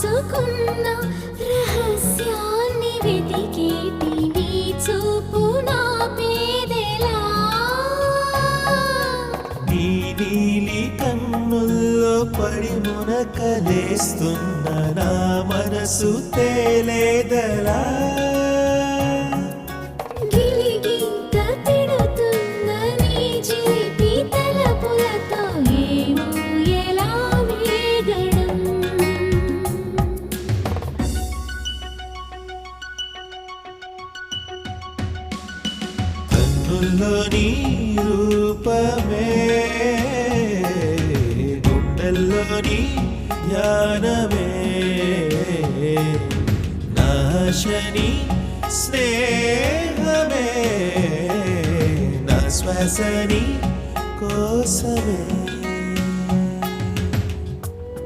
దాచుకున్న రహస్యాన్ని వెతికేటి నీ చూపు నా పేదెలా నీ నీలి కన్నుల్లో పడి మునకలేస్తున్న నా మనసు తేలేదలా గిలిగింత తిడుతున్న నీ చిలిపి తలపులతో ఏమో ఎలా వేగడం కన్నుల్లో నీ రూపమే గుండెల్లో నీ ధ్యానమే నాశని స్నేహమే నా శ్వాసని కోసమే